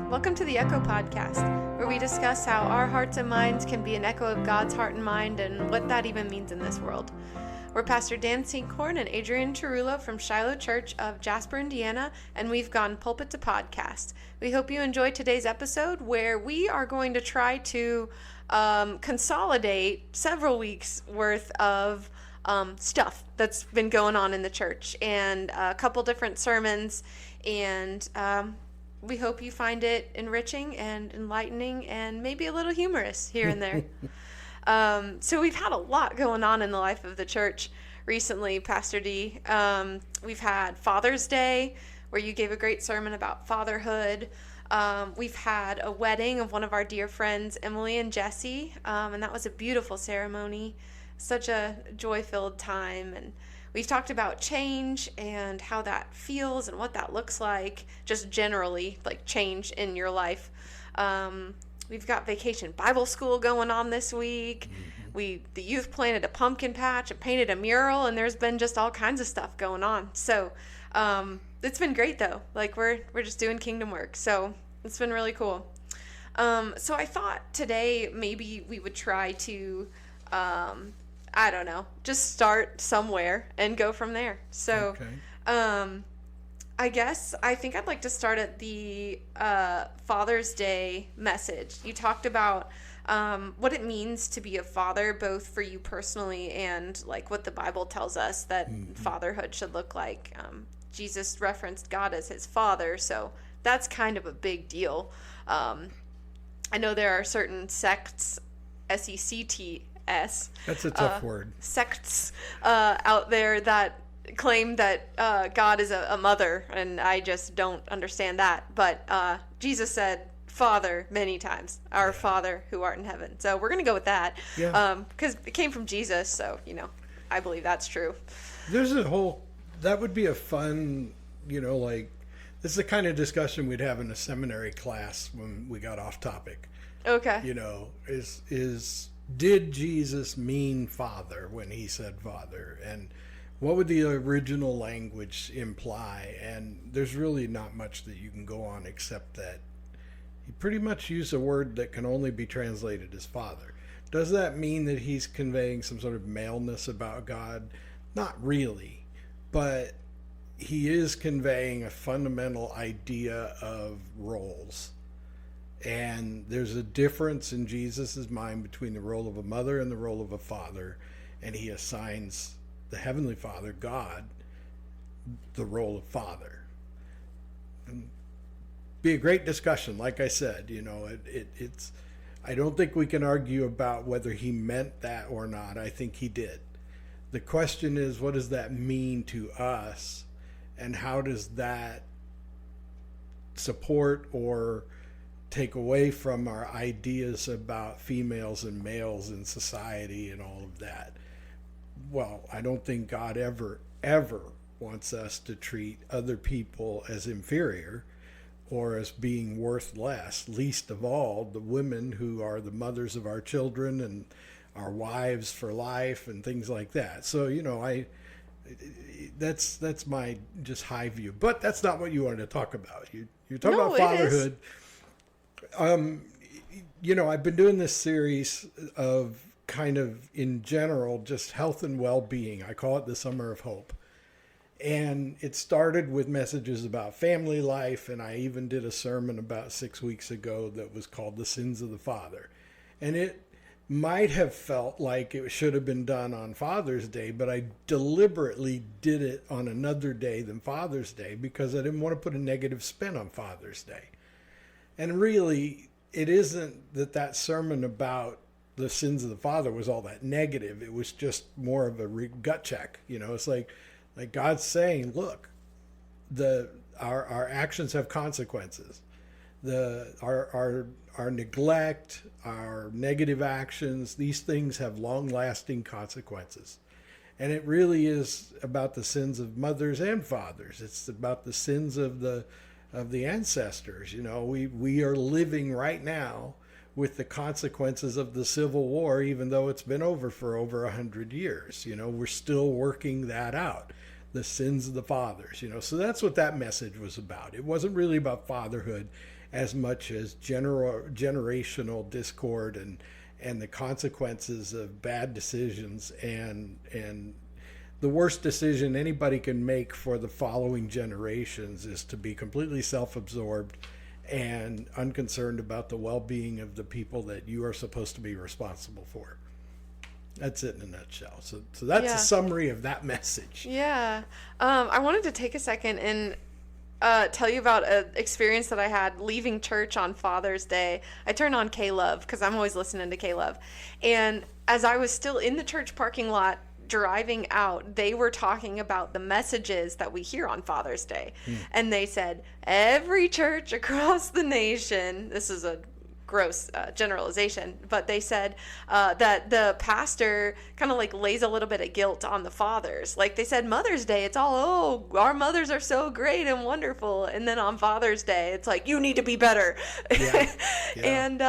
Welcome to the Echo Podcast, where we discuss how our hearts and minds can be an echo of God's heart and mind and what that even means in this world. We're Pastor Dan Sinkhorn and Adrienne from Shiloh Church of Jasper, Indiana, and we've gone pulpit to podcast. We hope you enjoyed today's episode, where we are going to try to consolidate several weeks worth of stuff that's been going on in the church and a couple different sermons, and we hope you find it enriching and enlightening and maybe a little humorous here and there. So we've had a lot going on in the life of the church recently, Pastor D. We've had Father's Day, where you gave a great sermon about fatherhood. We've had a wedding of one of our dear friends, Emily and Jesse, and that was a beautiful ceremony, such a joy-filled time. And we've talked about change and how that feels and what that looks like, just generally, like change in your life. We've got Vacation Bible School going on this week. The youth planted a pumpkin patch and painted a mural, and there's been just all kinds of stuff going on. So it's been great, though. Like we're just doing kingdom work. So it's been really cool. So I thought today maybe we would try to I don't know, just start somewhere and go from there. So, okay. I think I'd like to start at the Father's Day message. You talked about what it means to be a father, both for you personally and like what the Bible tells us that fatherhood should look like. Jesus referenced God as his father, so that's kind of a big deal. I know there are certain sects, SECTS. That's a tough word. Sects out there that claim that God is a mother, and I just don't understand that. But Jesus said Father many times, our Father who art in heaven. So we're going to go with that because it came from Jesus. So, I believe that's true. There's that would be a fun, like, this is the kind of discussion we'd have in a seminary class when we got off topic. Okay. Did Jesus mean father when he said father? And what would the original language imply? And there's really not much that you can go on except that he pretty much used a word that can only be translated as father. Does that mean that he's conveying some sort of maleness about God? Not really, but he is conveying a fundamental idea of roles. And there's a difference in Jesus's mind between the role of a mother and the role of a father, and he assigns the Heavenly Father, God, the role of father. And be a great discussion, like I said. It's. I don't think we can argue about whether he meant that or not. I think he did. The question is, what does that mean to us, and how does that support or take away from our ideas about females and males in society and all of that? Well, I don't think God ever wants us to treat other people as inferior or as being worth less, least of all the women who are the mothers of our children and our wives for life and things like that. So, that's my just high view. But that's not what you wanted to talk about. You're talking about fatherhood. I've been doing this series of kind of, in general, just health and well-being. I call it the Summer of Hope. And it started with messages about family life, and I even did a sermon about 6 weeks ago that was called The Sins of the Father. And it might have felt like it should have been done on Father's Day, but I deliberately did it on another day than Father's Day because I didn't want to put a negative spin on Father's Day. And really, it isn't that sermon about the sins of the father was all that negative. It was just more of a gut check. It's like God's saying, look, our actions have consequences. Our neglect, our negative actions, these things have long-lasting consequences. And it really is about the sins of mothers and fathers. It's about the sins of the ancestors. We are living right now with the consequences of the Civil War, even though it's been over for over 100 years. We're still working that out, the sins of the fathers. So that's what that message was about. It wasn't really about fatherhood. as much as generational discord and the consequences of bad decisions, and the worst decision anybody can make for the following generations is to be completely self-absorbed and unconcerned about the well-being of the people that you are supposed to be responsible for. That's it in a nutshell. So that's a summary of that message. Yeah. I wanted to take a second and tell you about an experience that I had leaving church on Father's Day. I turned on K-Love because I'm always listening to K-Love. And as I was still in the church parking lot driving out, they were talking about the messages that we hear on Father's Day. And they said, every church across the nation, this is a gross generalization, but they said that the pastor kind of like lays a little bit of guilt on the fathers. Like they said, Mother's Day, it's all, oh, our mothers are so great and wonderful. And then on Father's Day, it's like, you need to be better. Yeah. And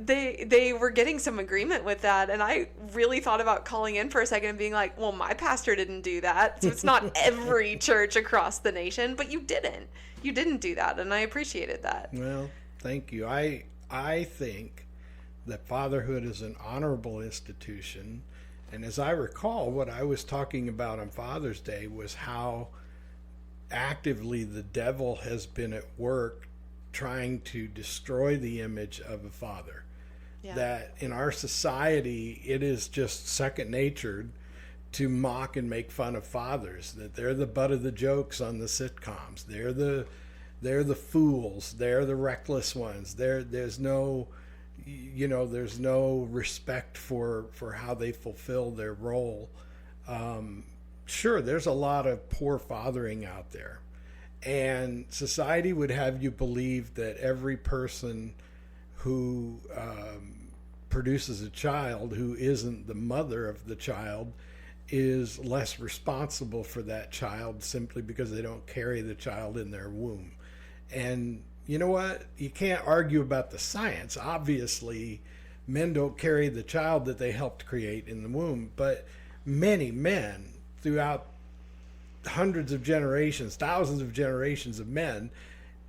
they were getting some agreement with that. And I really thought about calling in for a second and being like, well, my pastor didn't do that. So it's not every church across the nation, but you didn't do that. And I appreciated that. Well, thank you. I think that fatherhood is an honorable institution. And as I recall, what I was talking about on Father's Day was how actively the devil has been at work trying to destroy the image of a father. Yeah. That in our society, it is just second natured to mock and make fun of fathers, that they're the butt of the jokes on the sitcoms. They're the fools. They're the reckless ones. There's no respect for how they fulfill their role. Sure, there's a lot of poor fathering out there, and society would have you believe that every person who produces a child who isn't the mother of the child is less responsible for that child simply because they don't carry the child in their womb. And you know what? You can't argue about the science. Obviously, men don't carry the child that they helped create in the womb, but many men throughout hundreds of generations, thousands of generations of men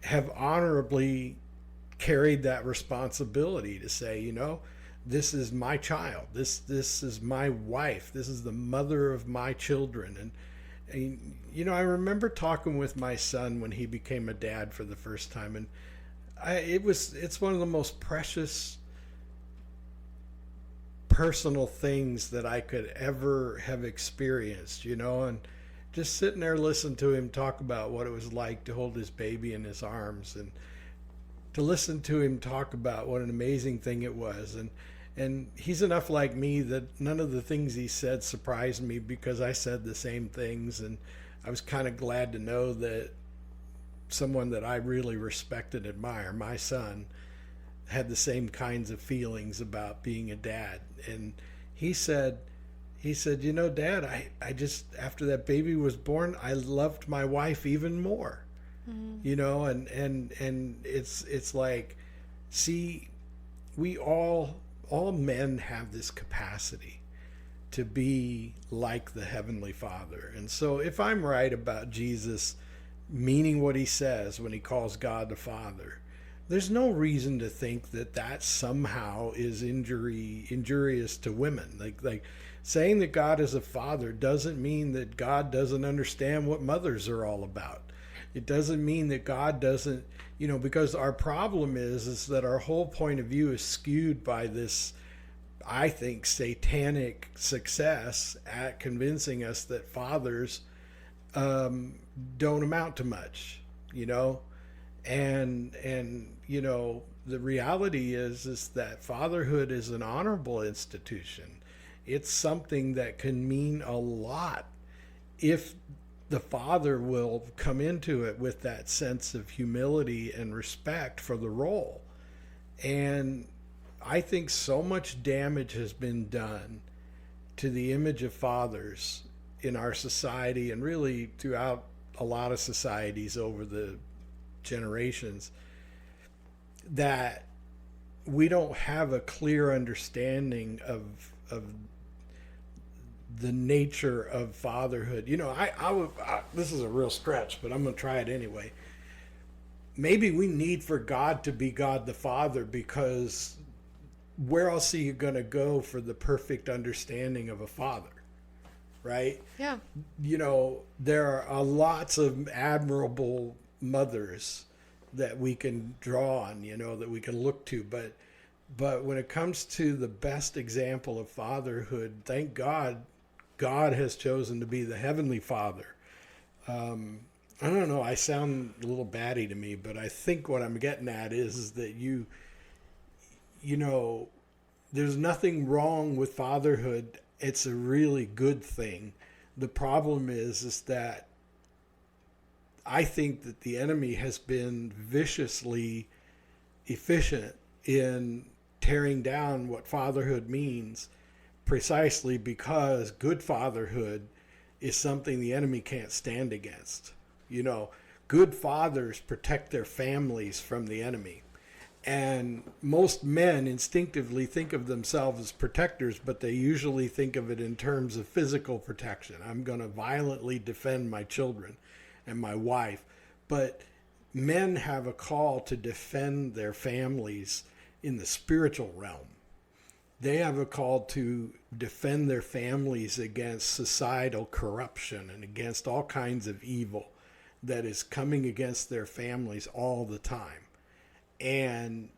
have honorably carried that responsibility to say, you know, this is my child. This is my wife. This is the mother of my children. And you know, I remember talking with my son when he became a dad for the first time, and it's one of the most precious personal things that I could ever have experienced, you know, and just sitting there listening to him talk about what it was like to hold his baby in his arms, and to listen to him talk about what an amazing thing it was. And he's enough like me that none of the things he said surprised me, because I said the same things. And I was kind of glad to know that someone that I really respect and admire, my son, had the same kinds of feelings about being a dad. And he said, you know, Dad, I just, after that baby was born, I loved my wife even more. Mm-hmm. You know, and it's like, see, we all men have this capacity to be like the Heavenly Father. And so if I'm right about Jesus meaning what he says when he calls God the Father, there's no reason to think that somehow is injurious to women. Like saying that God is a father doesn't mean that God doesn't understand what mothers are all about. It doesn't mean that God doesn't, you know, because our problem is that our whole point of view is skewed by this, I think, satanic success at convincing us that fathers don't amount to much, you know, and you know, the reality is that fatherhood is an honorable institution. It's something that can mean a lot if the father will come into it with that sense of humility and respect for the role. And I think so much damage has been done to the image of fathers in our society, and really throughout a lot of societies over the generations, that we don't have a clear understanding of the nature of fatherhood. You know, I this is a real stretch, but I'm going to try it anyway. maybe we need for God to be God the Father, because where else are you going to go for the perfect understanding of a father, right? Yeah. There are lots of admirable mothers that we can draw on, that we can look to. But when it comes to the best example of fatherhood, thank God, God has chosen to be the Heavenly Father. I don't know, I sound a little batty to me, but I think what I'm getting at is that there's nothing wrong with fatherhood. It's a really good thing. The problem is that I think that the enemy has been viciously efficient in tearing down what fatherhood means, precisely because good fatherhood is something the enemy can't stand against. Good fathers protect their families from the enemy. And most men instinctively think of themselves as protectors, but they usually think of it in terms of physical protection. I'm going to violently defend my children and my wife. But men have a call to defend their families in the spiritual realm. They have a call to defend their families against societal corruption and against all kinds of evil that is coming against their families all the time. And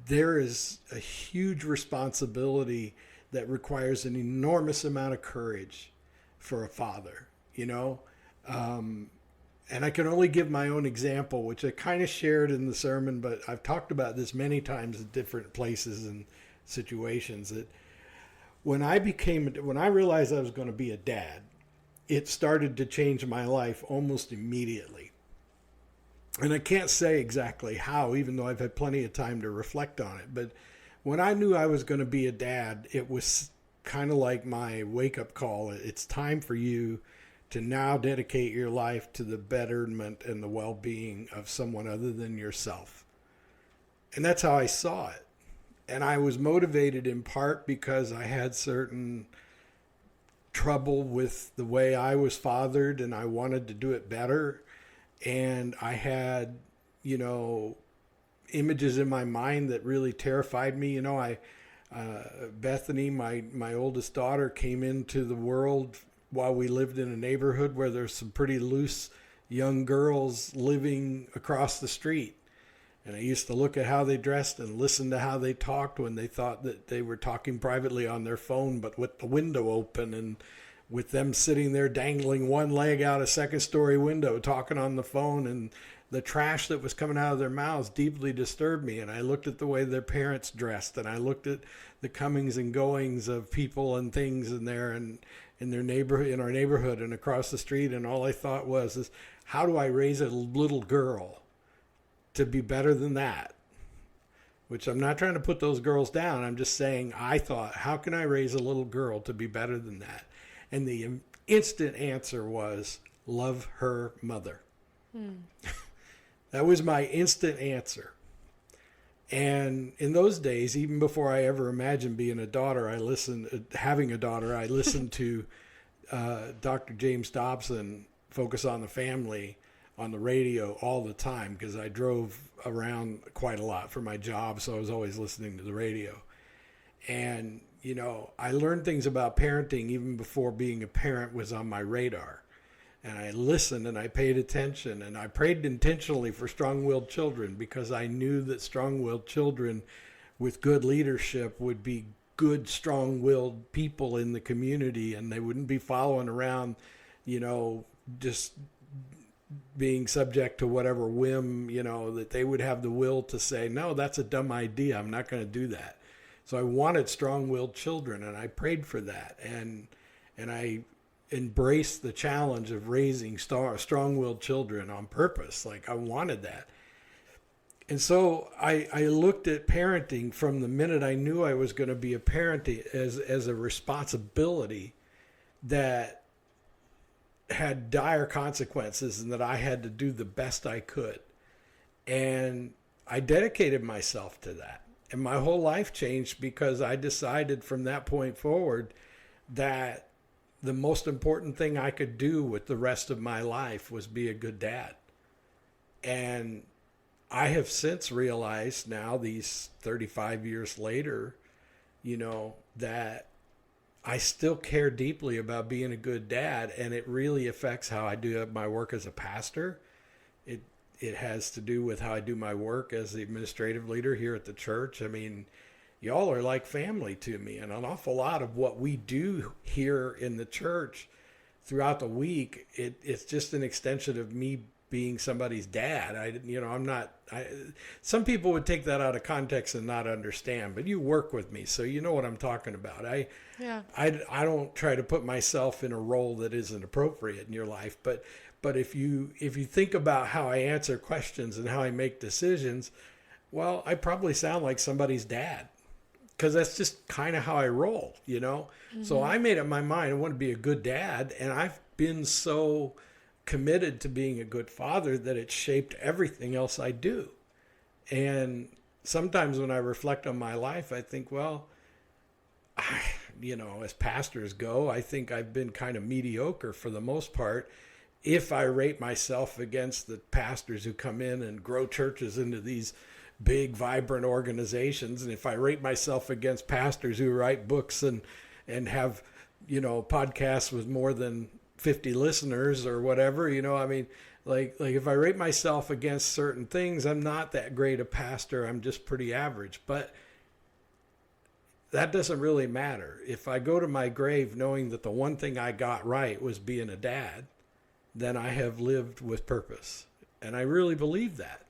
there is a huge responsibility that requires an enormous amount of courage for a father, and I can only give my own example, which I kind of shared in the sermon, but I've talked about this many times at different places and situations, that when I realized I was going to be a dad, it started to change my life almost immediately. And I can't say exactly how, even though I've had plenty of time to reflect on it. But when I knew I was going to be a dad, it was kind of like my wake-up call. It's time for you to now dedicate your life to the betterment and the well-being of someone other than yourself. And that's how I saw it. And I was motivated in part because I had certain trouble with the way I was fathered, and I wanted to do it better. And I had, images in my mind that really terrified me. Bethany, my oldest daughter, came into the world while we lived in a neighborhood where there's some pretty loose young girls living across the street. And I used to look at how they dressed and listen to how they talked when they thought that they were talking privately on their phone, but with the window open, and with them sitting there dangling one leg out a second-story window talking on the phone, and the trash that was coming out of their mouths deeply disturbed me. And I looked at the way their parents dressed, and I looked at the comings and goings of people and things in there and in their neighborhood, in our neighborhood and across the street, and all I thought was, how do I raise a little girl to be better than that? Which I'm not trying to put those girls down. I'm just saying, I thought, how can I raise a little girl to be better than that? And the instant answer was, love her mother. That was my instant answer. And in those days, even before I ever imagined having a daughter, I listened to Dr. James Dobson, Focus on the Family, on the radio all the time, because I drove around quite a lot for my job, so I was always listening to the radio. And, I learned things about parenting even before being a parent was on my radar. And I listened and I paid attention, and I prayed intentionally for strong-willed children, because I knew that strong-willed children with good leadership would be good, strong-willed people in the community, and they wouldn't be following around, just being subject to whatever whim, that they would have the will to say, no, that's a dumb idea. I'm not going to do that. So I wanted strong-willed children, and I prayed for that. And I embraced the challenge of raising strong-willed children on purpose. Like, I wanted that. And so I looked at parenting from the minute I knew I was going to be a parent as a responsibility that had dire consequences, and that I had to do the best I could. And I dedicated myself to that. And my whole life changed, because I decided from that point forward that the most important thing I could do with the rest of my life was be a good dad. And I have since realized now, these 35 years later, that I still care deeply about being a good dad, and it really affects how I do my work as a pastor. It has to do with how I do my work as the administrative leader here at the church. I mean, y'all are like family to me, and an awful lot of what we do here in the church throughout the week, it's just an extension of me being somebody's dad. Some people would take that out of context and not understand, but you work with me, so you know what I'm talking about. I don't try to put myself in a role that isn't appropriate in your life, but if you think about how I answer questions and how I make decisions, well, I probably sound like somebody's dad, because that's just kind of how I roll, Mm-hmm. So I made up my mind I want to be a good dad, and I've been so committed to being a good father that it shaped everything else I do. And sometimes when I reflect on my life, I think, well, as pastors go, I think I've been kind of mediocre for the most part. If I rate myself against the pastors who come in and grow churches into these big, vibrant organizations, and if I rate myself against pastors who write books and have, podcasts with more than 50 listeners or whatever, like if I rate myself against certain things, I'm not that great a pastor. I'm just pretty average. But that doesn't really matter. If I go to my grave knowing that the one thing I got right was being a dad, then I have lived with purpose. And I really believe that.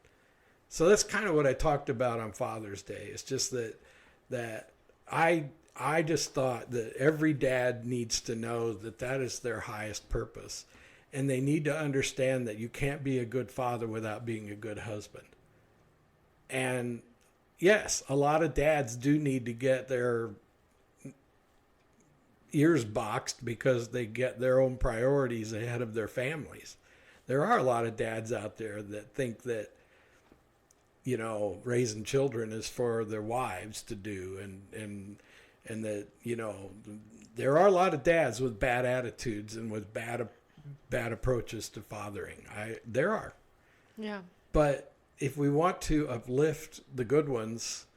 So that's kind of what I talked about on Father's Day. It's just that I just thought that every dad needs to know that is their highest purpose. And they need to understand that you can't be a good father without being a good husband. And yes, a lot of dads do need to get their ears boxed because they get their own priorities ahead of their families. There are a lot of dads out there that think that, raising children is for their wives to do, and that, there are a lot of dads with bad attitudes and with bad approaches to fathering. There are. Yeah. But if we want to uplift the good ones,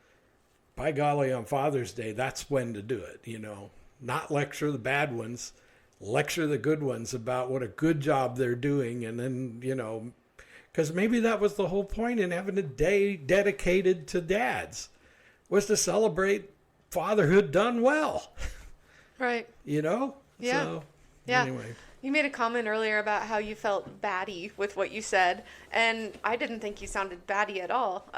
by golly, on Father's Day, that's when to do it, Not lecture the bad ones, lecture the good ones about what a good job they're doing. And then, because maybe that was the whole point in having a day dedicated to dads, was to celebrate fatherhood done well. Right. Yeah. So, yeah. Anyway. You made a comment earlier about how you felt batty with what you said, and I didn't think you sounded batty at all.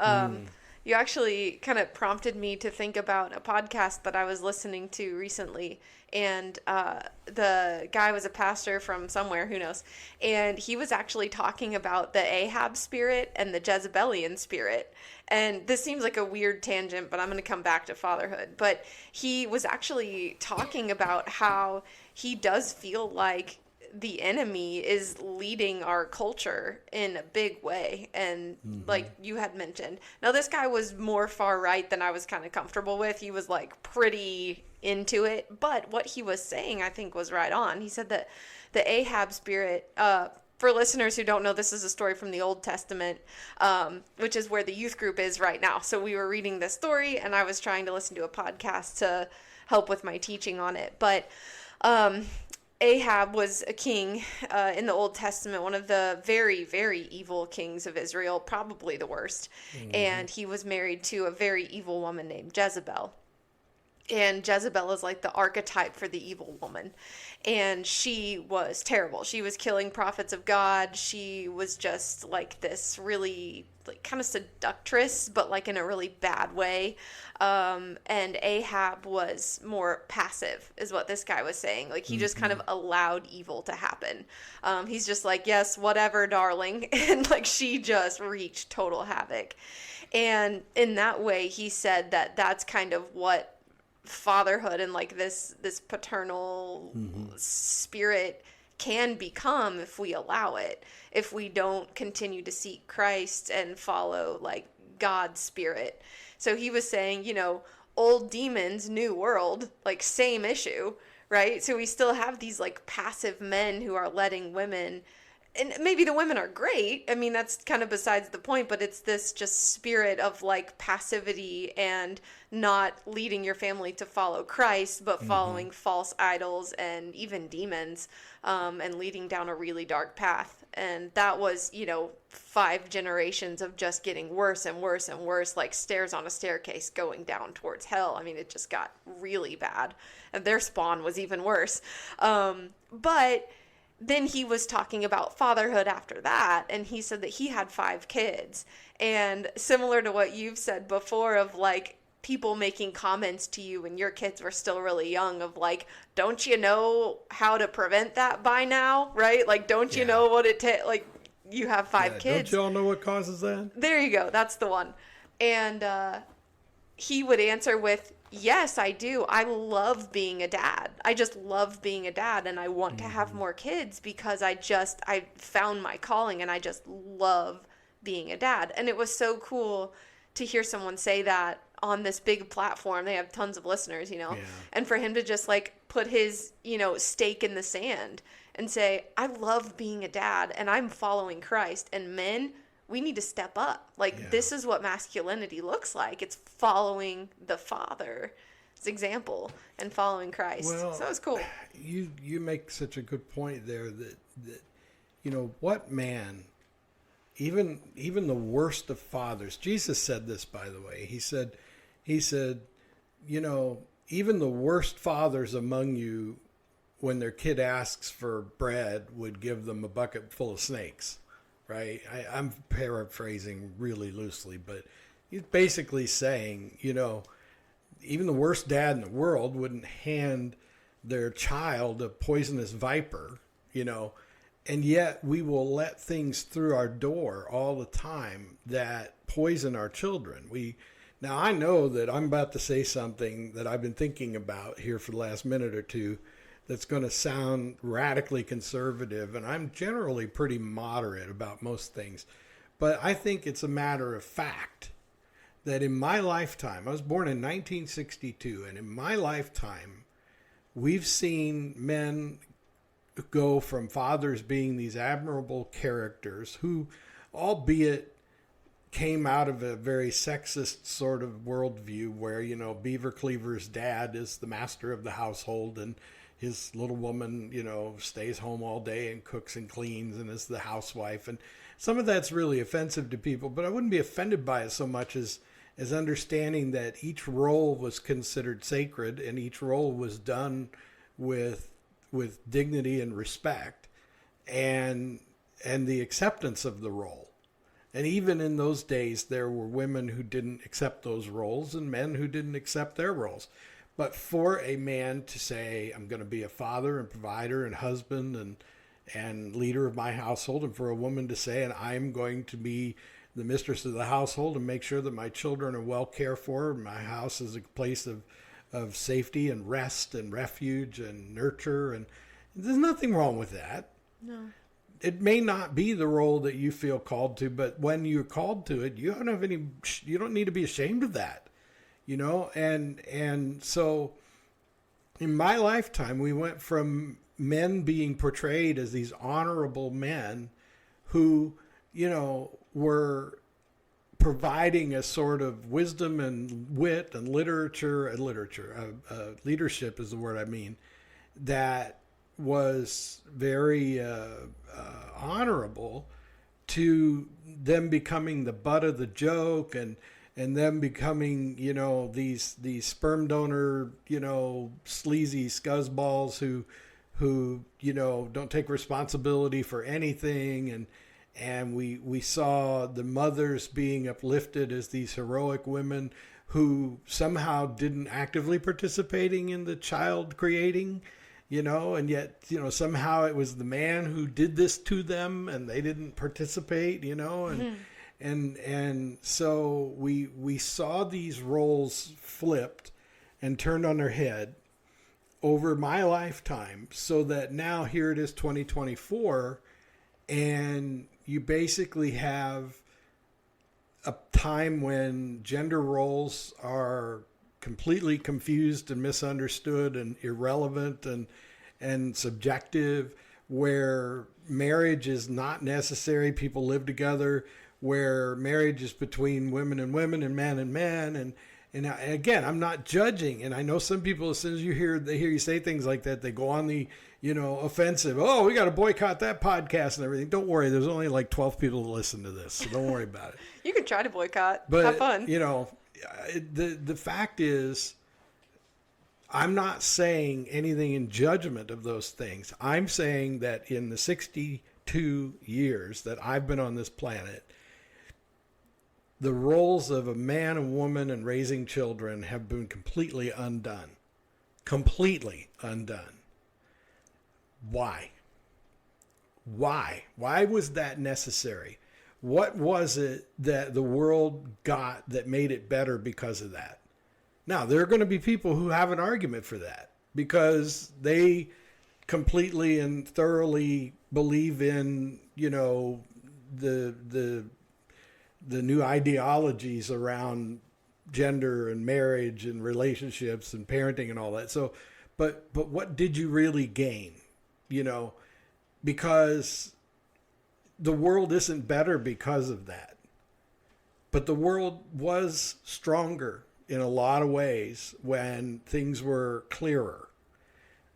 You actually kind of prompted me to think about a podcast that I was listening to recently, and the guy was a pastor from somewhere, who knows, and he was actually talking about the Ahab spirit and the Jezebelian spirit. And this seems like a weird tangent, but I'm going to come back to fatherhood. But he was actually talking about how he does feel like the enemy is leading our culture in a big way. And like you had mentioned, now this guy was more far right than I was kind of comfortable with. He was like pretty into it, but what he was saying, I think, was right on. He said that the Ahab spirit, for listeners who don't know, this is a story from the Old Testament, which is where the youth group is right now. So we were reading this story, and I was trying to listen to a podcast to help with my teaching on it. But Ahab was a king in the Old Testament, one of the very, very evil kings of Israel, probably the worst. And he was married to a very evil woman named Jezebel. And Jezebel is like the archetype for the evil woman. And she was terrible. She was killing prophets of God. She was just like this really like kind of seductress, but like in a really bad way. And Ahab was more passive, is what this guy was saying. Like he just kind of allowed evil to happen. He's just like, yes, whatever, darling. And like she just wreaked total havoc. And in that way, he said that that's kind of what fatherhood and like this paternal spirit can become if we allow it, if we don't continue to seek Christ and follow like God's spirit. So he was saying, old demons, new world, like same issue, right? So we still have these like passive men who are letting women and maybe the women are great. I mean, that's kind of besides the point, but it's this just spirit of like passivity and not leading your family to follow Christ, but following false idols and even demons, and leading down a really dark path. And that was, 5 generations of just getting worse and worse and worse, like stairs on a staircase going down towards hell. I mean, it just got really bad. And their spawn was even worse. But then he was talking about fatherhood after that, and he said that he had 5 kids. And similar to what you've said before of like people making comments to you when your kids were still really young of like, don't you know how to prevent that by now, right? Like, don't you know what it takes? Like, you have 5 kids. Don't you all know what causes that? There you go. That's the one. And he would answer with, yes, I do. I love being a dad. I just love being a dad, and I want to have more kids because I found my calling, and I just love being a dad. And it was so cool to hear someone say that on this big platform. They have tons of listeners, and for him to just like put his, stake in the sand and say, I love being a dad and I'm following Christ, and men, we need to step up. Like, this is what masculinity looks like. It's following the Father's example and following Christ. Well, so it's cool. You make such a good point there that what man, even the worst of fathers, Jesus said this, by the way. He said, even the worst fathers among you, when their kid asks for bread, would give them a bucket full of snakes. Right? I'm paraphrasing really loosely, but he's basically saying, even the worst dad in the world wouldn't hand their child a poisonous viper, and yet we will let things through our door all the time that poison our children. Now I know that I'm about to say something that I've been thinking about here for the last minute or two that's going to sound radically conservative, and I'm generally pretty moderate about most things. But I think it's a matter of fact that in my lifetime, I was born in 1962, and in my lifetime, we've seen men go from fathers being these admirable characters who, albeit came out of a very sexist sort of worldview where, Beaver Cleaver's dad is the master of the household, and his little woman, stays home all day and cooks and cleans and is the housewife. And some of that's really offensive to people, but I wouldn't be offended by it so much as understanding that each role was considered sacred and each role was done with dignity and respect and the acceptance of the role. And even in those days, there were women who didn't accept those roles and men who didn't accept their roles. But for a man to say, I'm going to be a father and provider and husband and leader of my household, and for a woman to say, and I'm going to be the mistress of the household and make sure that my children are well cared for, my house is a place of safety and rest and refuge and nurture, and there's nothing wrong with that. No. It may not be the role that you feel called to, but when you're called to it, you don't need to be ashamed of that. And so in my lifetime, we went from men being portrayed as these honorable men who, were providing a sort of wisdom and wit and leadership is the word I mean, that was very honorable, to them becoming the butt of the joke and them becoming, these sperm donor, sleazy scuzzballs who don't take responsibility for anything. And we saw the mothers being uplifted as these heroic women who somehow didn't actively participating in the child creating, and yet, somehow it was the man who did this to them and they didn't participate, And so we saw these roles flipped and turned on their head over my lifetime, so that now here it is 2024, and you basically have a time when gender roles are completely confused and misunderstood and irrelevant and subjective, where marriage is not necessary. People live together, where marriage is between women and women and man and man. And again, I'm not judging. And I know some people, as soon as they hear you say things like that, they go on the, offensive. Oh, we got to boycott that podcast and everything. Don't worry. There's only like 12 people to listen to this. So don't worry about it. You can try to boycott. But, have fun. The fact is, I'm not saying anything in judgment of those things. I'm saying that in the 62 years that I've been on this planet, the roles of a man and woman and raising children have been completely undone. Completely undone. Why? Why was that necessary? What was it that the world got that made it better because of that? Now, there are going to be people who have an argument for that because they completely and thoroughly believe in, the new ideologies around gender and marriage and relationships and parenting and all that. So, but what did you really gain? Because the world isn't better because of that. But the world was stronger in a lot of ways when things were clearer.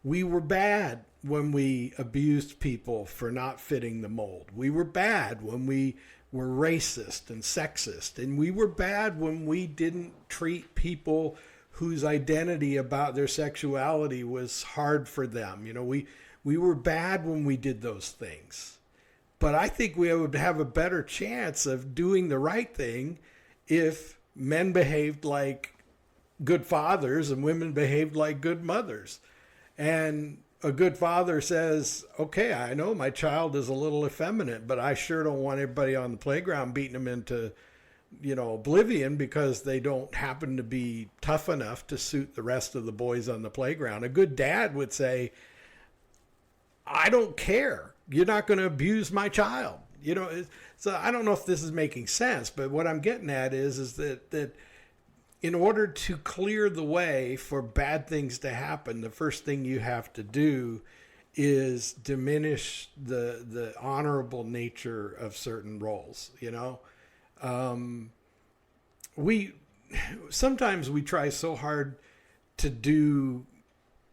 We were bad when we abused people for not fitting the mold. We were bad when we were racist and sexist. And we were bad when we didn't treat people whose identity about their sexuality was hard for them. We were bad when we did those things. But I think we would have a better chance of doing the right thing if men behaved like good fathers and women behaved like good mothers. And a good father says, okay, I know my child is a little effeminate, but I sure don't want everybody on the playground beating them into, oblivion because they don't happen to be tough enough to suit the rest of the boys on the playground. A good dad would say, I don't care. You're not going to abuse my child. So I don't know if this is making sense, but what I'm getting at is that in order to clear the way for bad things to happen, the first thing you have to do is diminish the honorable nature of certain roles. Sometimes we try so hard to do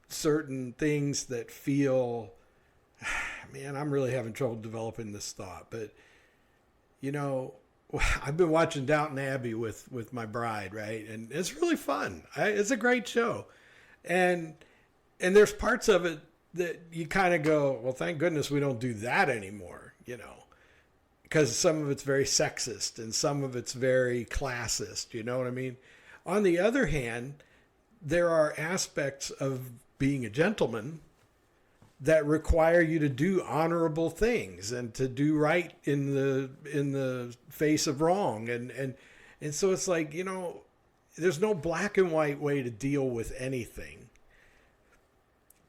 certain things that feel, man, I'm really having trouble developing this thought, but I've been watching Downton Abbey with my bride, right? And it's really fun. It's a great show. And there's parts of it that you kind of go, well, thank goodness we don't do that anymore, because some of it's very sexist and some of it's very classist, you know what I mean? On the other hand, there are aspects of being a gentleman that require you to do honorable things and to do right in the face of wrong. And so it's like, there's no black and white way to deal with anything,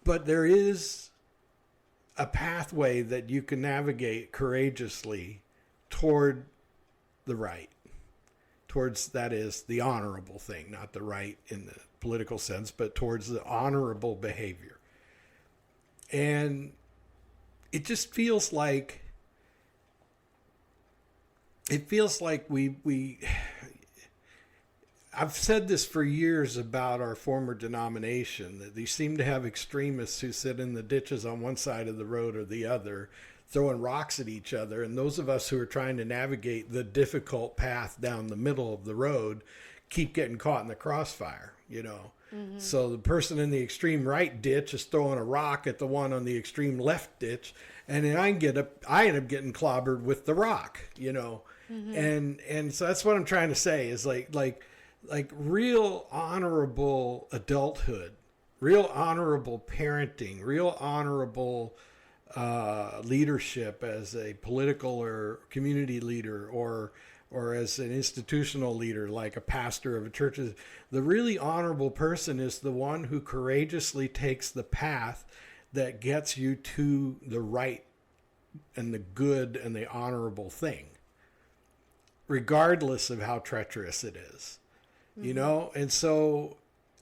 but there is a pathway that you can navigate courageously toward the right, towards, that is, the honorable thing, not the right in the political sense, but towards the honorable behavior. And it just feels like we I've said this for years about our former denomination, that they seem to have extremists who sit in the ditches on one side of the road or the other, throwing rocks at each other. And those of us who are trying to navigate the difficult path down the middle of the road keep getting caught in the crossfire, Mm-hmm. So the person in the extreme right ditch is throwing a rock at the one on the extreme left ditch, and then I end up getting clobbered with the rock, Mm-hmm. And so that's what I'm trying to say is like real honorable adulthood, real honorable parenting, real honorable leadership as a political or community leader or as an institutional leader, like a pastor of a church. The really honorable person is the one who courageously takes the path that gets you to the right and the good and the honorable thing, regardless of how treacherous it is, Mm-hmm. And so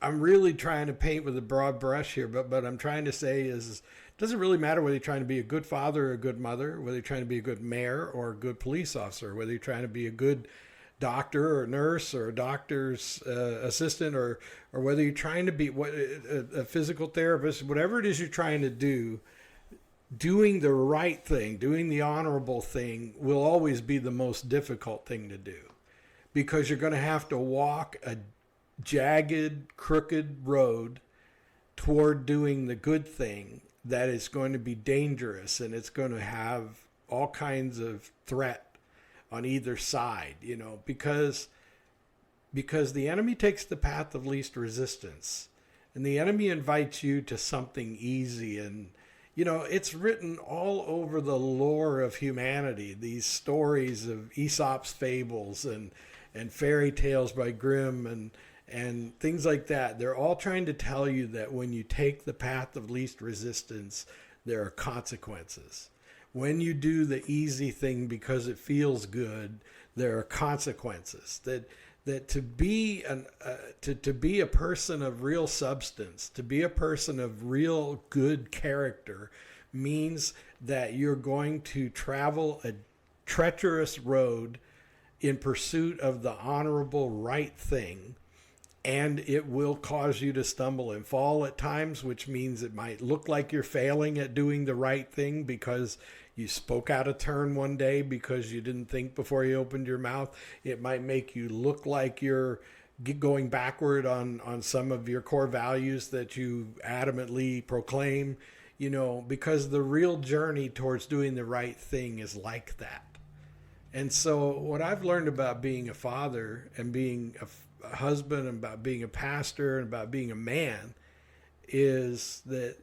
I'm really trying to paint with a broad brush here, but I'm trying to say is, it doesn't really matter whether you're trying to be a good father or a good mother, whether you're trying to be a good mayor or a good police officer, whether you're trying to be a good doctor or nurse or a doctor's assistant, or whether you're trying to be a physical therapist, whatever it is you're trying to do, doing the right thing, doing the honorable thing will always be the most difficult thing to do, because you're going to have to walk a jagged, crooked road toward doing the good thing that is going to be dangerous, and it's going to have all kinds of threat on either side, because the enemy takes the path of least resistance, and the enemy invites you to something easy. And it's written all over the lore of humanity, these stories of Aesop's fables and fairy tales by Grimm and things like that. They're all trying to tell you that when you take the path of least resistance, there are consequences. When you do the easy thing because it feels good, there are consequences. That to be to be a person of real substance, to be a person of real good character, means that you're going to travel a treacherous road in pursuit of the honorable right thing, and it will cause you to stumble and fall at times, which means it might look like you're failing at doing the right thing because you spoke out of turn one day because you didn't think before you opened your mouth. It might make you look like you're going backward on some of your core values that you adamantly proclaim, because the real journey towards doing the right thing is like that. And so what I've learned about being a father and being a husband and about being a pastor and about being a man is that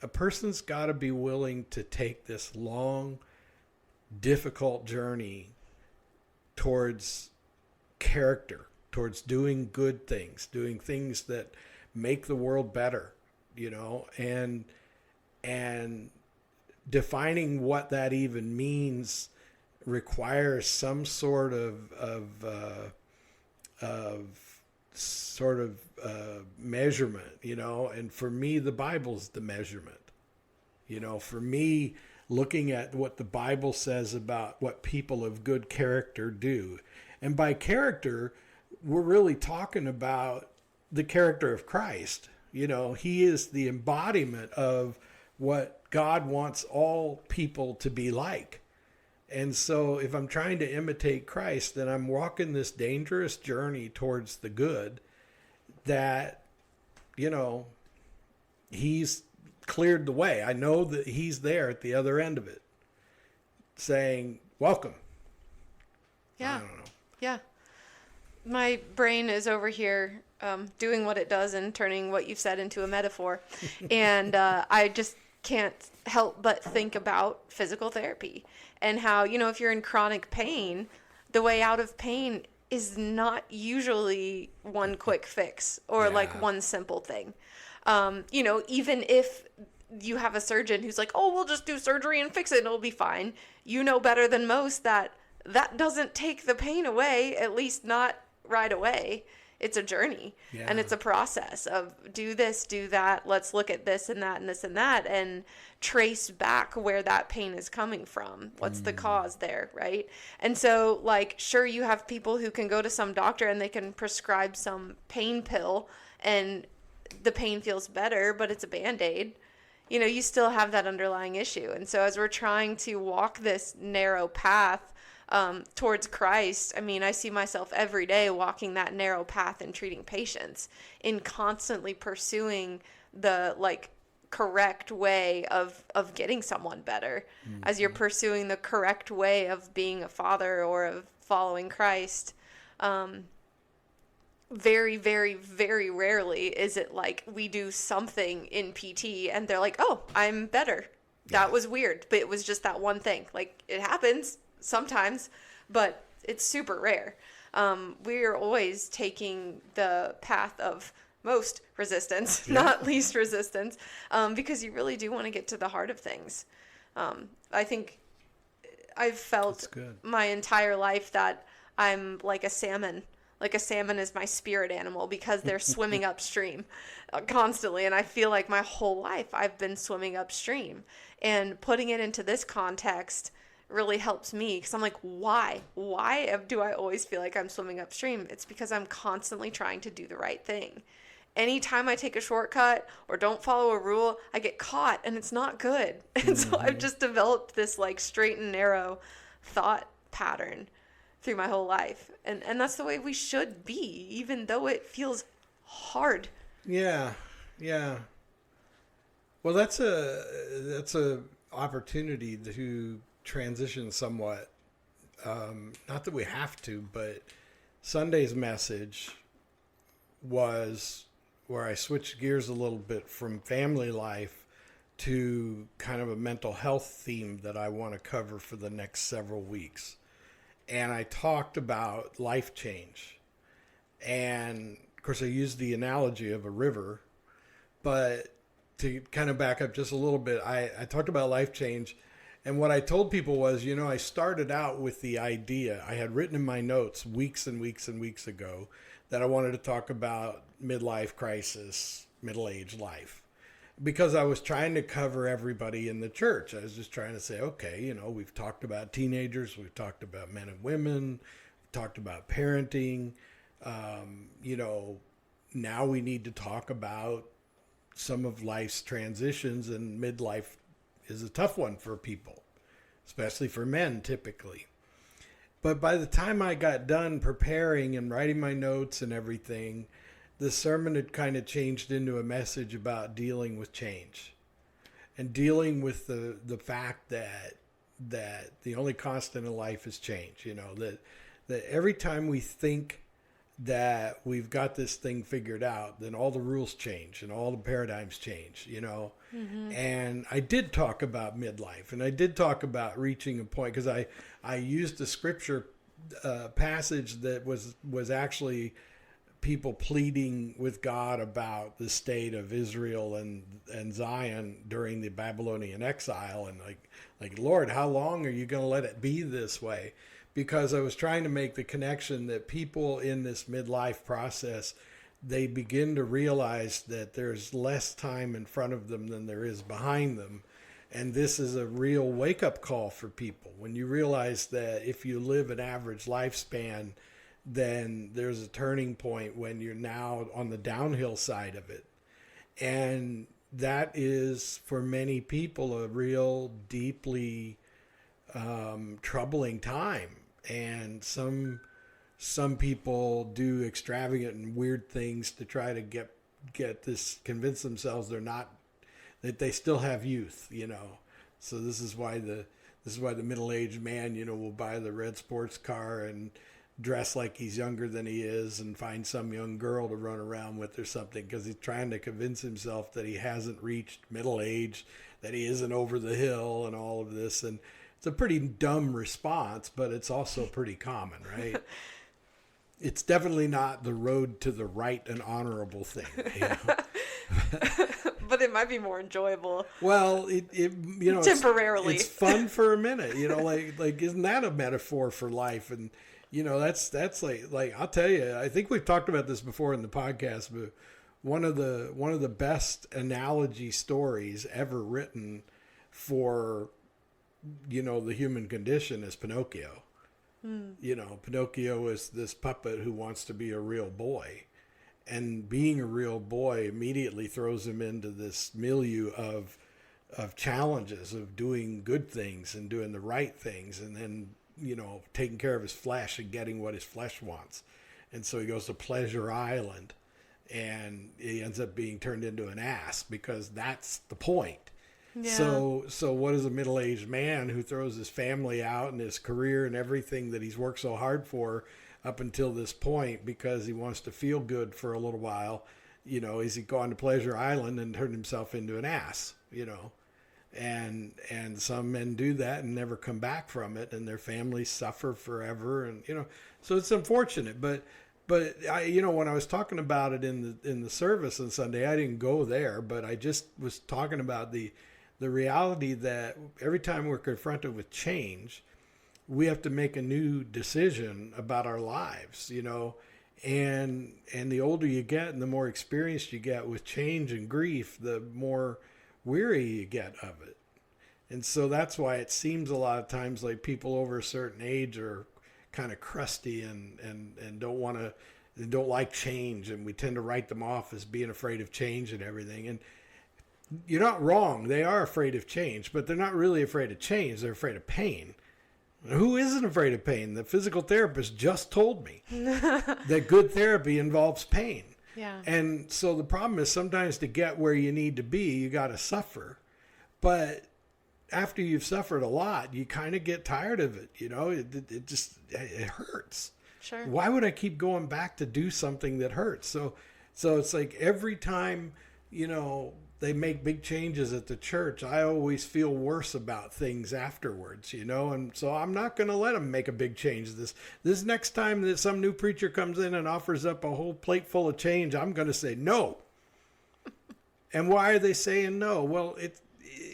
a person's got to be willing to take this long, difficult journey towards character, towards doing good things, doing things that make the world better, and defining what that even means requires some sort of measurement, and for me, the Bible's the measurement. For me, looking at what the Bible says about what people of good character do. And by character, we're really talking about the character of Christ. He is the embodiment of what God wants all people to be like. And so if I'm trying to imitate Christ, then I'm walking this dangerous journey towards the good that, he's cleared the way. I know that he's there at the other end of it saying, welcome. Yeah. I don't know. Yeah. My brain is over here doing what it does and turning what you've said into a metaphor. And I just can't help but think about physical therapy and how, if you're in chronic pain, the way out of pain is not usually one quick fix or like one simple thing. Even if you have a surgeon who's like, oh, we'll just do surgery and fix it and it'll be fine. You know better than most that doesn't take the pain away, at least not right away. It's a journey and it's a process of do this, do that. Let's look at this and that and this and that and trace back where that pain is coming from. What's the cause there, right? And so, sure, you have people who can go to some doctor and they can prescribe some pain pill and the pain feels better, but it's a Band-Aid. You still have that underlying issue. And so as we're trying to walk this narrow path towards Christ, I see myself every day walking that narrow path and treating patients in constantly pursuing the correct way of getting someone better. Mm-hmm. As you're pursuing the correct way of being a father or of following Christ. Very, very, very rarely is it we do something in PT and they're like, oh, I'm better. That was weird, but it was just that one thing. It happens sometimes, but it's super rare. We're always taking the path of most resistance, not least resistance, because you really do want to get to the heart of things. I think I've felt my entire life that I'm like a salmon like a salmon is my spirit animal because they're swimming upstream constantly. And I feel like my whole life I've been swimming upstream. And putting it into this context really helps me because I'm like, why? Why do I always feel like I'm swimming upstream? It's because I'm constantly trying to do the right thing. Anytime I take a shortcut or don't follow a rule, I get caught and it's not good. And so I've just developed this like straight and narrow thought pattern through my whole life. And that's the way we should be, even though it feels hard. Yeah. Yeah. Well, that's a opportunity to transition somewhat. Not that we have to, but Sunday's message was where I switched gears a little bit from family life to kind of a mental health theme that I want to cover for the next several weeks. And I talked about life change. And of course, I used the analogy of a river. But to kind of back up just a little bit, I talked about life change. And what I told people was, I started out with the idea I had written in my notes weeks and weeks and weeks ago that I wanted to talk about midlife crisis, middle-aged life. Because I was trying to cover everybody in the church. I was just trying to say, okay, we've talked about teenagers, we've talked about men and women, we've talked about parenting. Now we need to talk about some of life's transitions, and midlife is a tough one for people, especially for men typically. But by the time I got done preparing and writing my notes and everything, the sermon had kind of changed into a message about dealing with change and dealing with the fact that the only constant in life is change. That every time we think that we've got this thing figured out, then all the rules change and all the paradigms change, And I did talk about midlife, and I did talk about reaching a point, because I used a scripture passage that was actually people pleading with God about the state of Israel and Zion during the Babylonian exile, and like Lord, how long are you going to let it be this way? Because I was trying to make the connection that people in this midlife process, they begin to realize that there's less time in front of them than there is behind them. And this is a real wake-up call for people. When you realize that if you live an average lifespan, then there's a turning point when you're now on the downhill side of it. And that is, for many people, a real deeply troubling time. And some people do extravagant and weird things to try to get this, convince themselves that they still have youth, So this is why the middle-aged man, will buy the red sports car and dress like he's younger than he is and find some young girl to run around with or something, because he's trying to convince himself that he hasn't reached middle age, that he isn't over the hill and all of this. And it's a pretty dumb response, but it's also pretty common, right? It's definitely not the road to the right and honorable thing. But it might be more enjoyable. Well, temporarily. It's fun for a minute, like isn't that a metaphor for life? And that's like I'll tell you, I think we've talked about this before in the podcast, but one of the best analogy stories ever written for the human condition is Pinocchio. Pinocchio is this puppet who wants to be a real boy, and being a real boy immediately throws him into this milieu of challenges of doing good things and doing the right things, and then taking care of his flesh and getting what his flesh wants. And so he goes to Pleasure Island, and he ends up being turned into an ass, because that's the point. Yeah. So what is a middle-aged man who throws his family out and his career and everything that he's worked so hard for up until this point because he wants to feel good for a little while? Is he gone to Pleasure Island and turned himself into an ass? And some men do that and never come back from it, and their families suffer forever. And so it's unfortunate. But I, when I was talking about it in the service on Sunday, I didn't go there, but I just was talking about the reality that every time we're confronted with change, we have to make a new decision about our lives. And the older you get and the more experienced you get with change and grief, the more weary you get of it. And so that's why it seems a lot of times like people over a certain age are kind of crusty and don't like change, and we tend to write them off as being afraid of change and everything. And you're not wrong. They are afraid of change, but they're not really afraid of change. They're afraid of pain. Who isn't afraid of pain? The physical therapist just told me that good therapy involves pain. Yeah. And so the problem is sometimes to get where you need to be, you got to suffer. But after you've suffered a lot, you kind of get tired of it. You know, it hurts. Sure. Why would I keep going back to do something that hurts? So it's like every time, you know, they make big changes at the church, I always feel worse about things afterwards, you know, and so I'm not going to let them make a big change. This next time that some new preacher comes in and offers up a whole plate full of change, I'm going to say no. And why are they saying no? Well, it's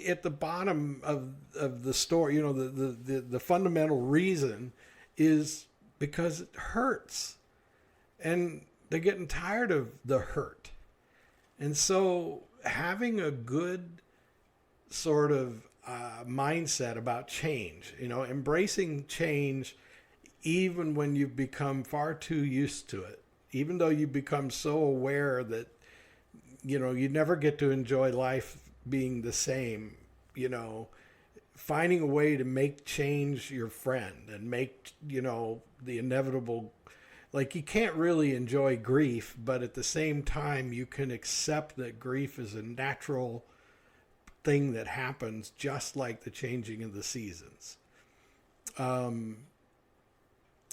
at the bottom of the story, you know, the fundamental reason is because it hurts, and they're getting tired of the hurt. And so having a good sort of mindset about change, you know, embracing change, even when you've become far too used to it, even though you become so aware that, you know, you never get to enjoy life being the same, you know, finding a way to make change your friend and make, you know, the inevitable. Like, you can't really enjoy grief, but at the same time, you can accept that grief is a natural thing that happens, just like the changing of the seasons. And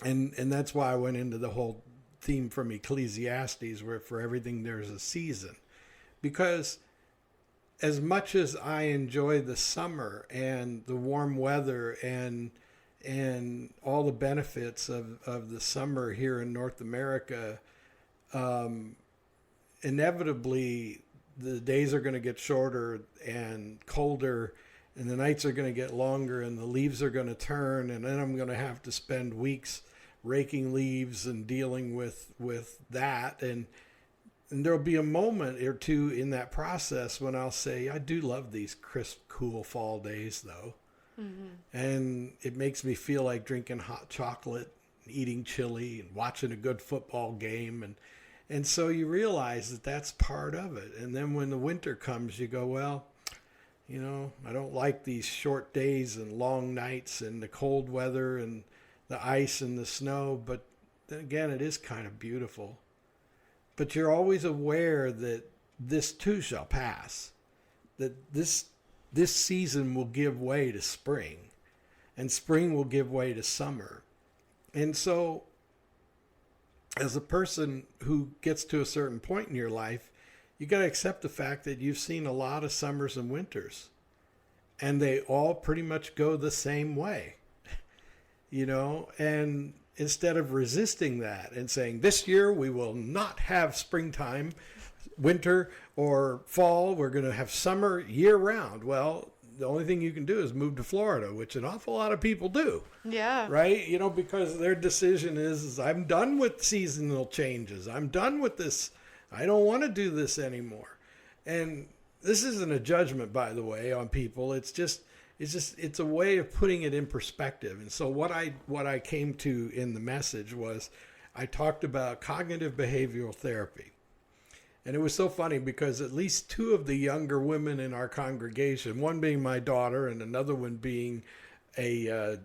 that's why I went into the whole theme from Ecclesiastes, where for everything there's a season. Because as much as I enjoy the summer and the warm weather and all the benefits of the summer here in North America, inevitably the days are going to get shorter and colder, and the nights are going to get longer, and the leaves are going to turn, and then I'm going to have to spend weeks raking leaves and dealing with that. And there'll be a moment or two in that process when I'll say, I do love these crisp, cool fall days, though. Mm-hmm. And it makes me feel like drinking hot chocolate, eating chili, and watching a good football game. And so you realize that that's part of it. And then when the winter comes, you go, well, you know, I don't like these short days and long nights and the cold weather and the ice and the snow. But then again, it is kind of beautiful. But you're always aware that this too shall pass, that this season will give way to spring, and spring will give way to summer. And so as a person who gets to a certain point in your life, you got to accept the fact that you've seen a lot of summers and winters, and they all pretty much go the same way, you know. And instead of resisting that and saying, this year we will not have springtime, winter, or fall, we're going to have summer year round. Well, the only thing you can do is move to Florida, which an awful lot of people do. Yeah. Right? You know, because their decision is I'm done with seasonal changes. I'm done with this. I don't want to do this anymore. And this isn't a judgment, by the way, on people. It's a way of putting it in perspective. And so what I came to in the message was I talked about cognitive behavioral therapy. And it was so funny because at least two of the younger women in our congregation, one being my daughter and another one being a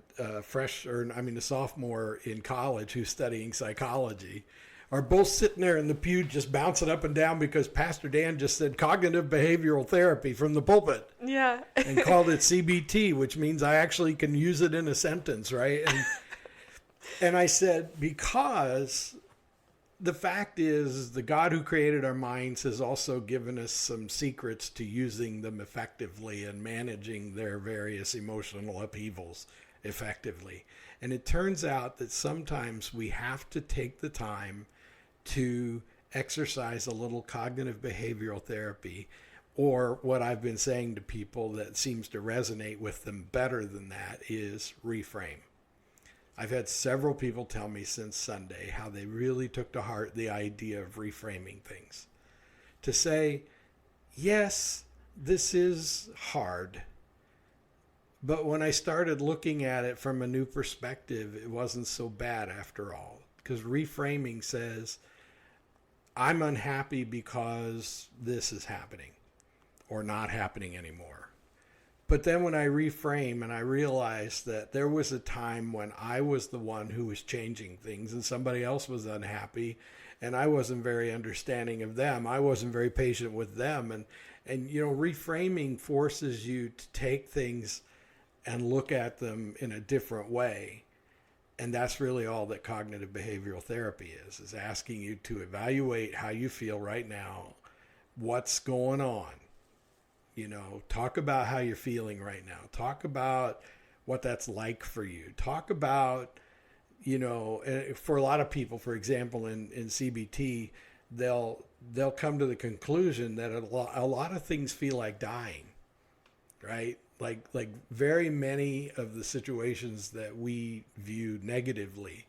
sophomore in college who's studying psychology, are both sitting there in the pew just bouncing up and down because Pastor Dan just said cognitive behavioral therapy from the pulpit. Yeah. And called it CBT, which means I actually can use it in a sentence, right? And I said, because the fact is the God who created our minds has also given us some secrets to using them effectively and managing their various emotional upheavals effectively. And it turns out that sometimes we have to take the time to exercise a little cognitive behavioral therapy, or what I've been saying to people that seems to resonate with them better than that is reframe. I've had several people tell me since Sunday how they really took to heart the idea of reframing things. To say, yes, this is hard, but when I started looking at it from a new perspective, it wasn't so bad after all. Because reframing says, I'm unhappy because this is happening or not happening anymore. But then when I reframe and I realize that there was a time when I was the one who was changing things and somebody else was unhappy and I wasn't very understanding of them. I wasn't very patient with them. And reframing forces you to take things and look at them in a different way. And that's really all that cognitive behavioral therapy is asking you to evaluate how you feel right now, what's going on. Talk about how you're feeling right now. Talk about what that's like for you. Talk about, for a lot of people, for example, in CBT, they'll come to the conclusion that a lot of things feel like dying, right? Like very many of the situations that we view negatively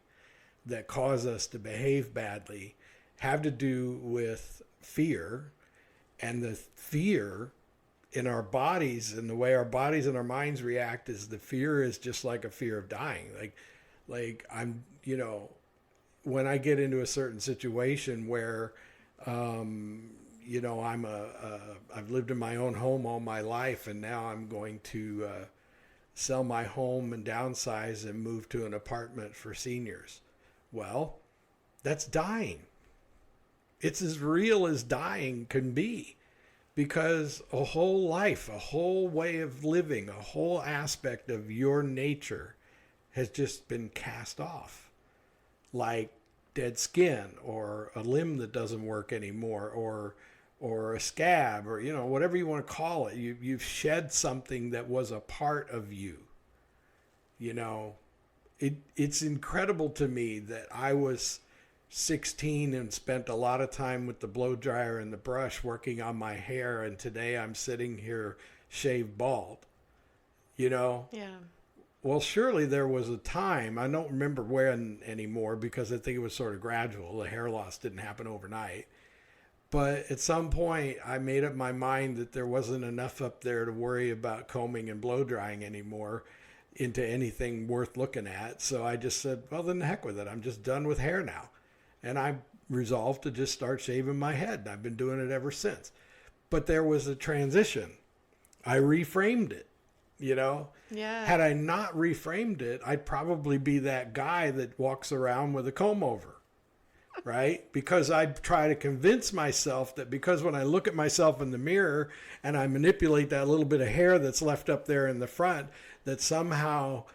that cause us to behave badly have to do with fear, and the fear in our bodies and the way our bodies and our minds react is the fear is just like a fear of dying. Like I'm, when I get into a certain situation where, I've lived in my own home all my life, and now I'm going to sell my home and downsize and move to an apartment for seniors. Well, that's dying. It's as real as dying can be, because a whole life, a whole way of living, a whole aspect of your nature has just been cast off, like dead skin or a limb that doesn't work anymore, or a scab, or whatever you want to call it. You've shed something that was a part of you. It's incredible to me that I was 16 and spent a lot of time with the blow dryer and the brush working on my hair, and today I'm sitting here shaved bald. Yeah. Well, surely there was a time, I don't remember when anymore because I think it was sort of gradual. The hair loss didn't happen overnight. But at some point, I made up my mind that there wasn't enough up there to worry about combing and blow drying anymore into anything worth looking at. So I just said, well, then the heck with it. I'm just done with hair now. And I resolved to just start shaving my head. And I've been doing it ever since. But there was a transition. I reframed it, Yeah. Had I not reframed it, I'd probably be that guy that walks around with a comb over. Right? Because I try to convince myself that because when I look at myself in the mirror and I manipulate that little bit of hair that's left up there in the front, that somehow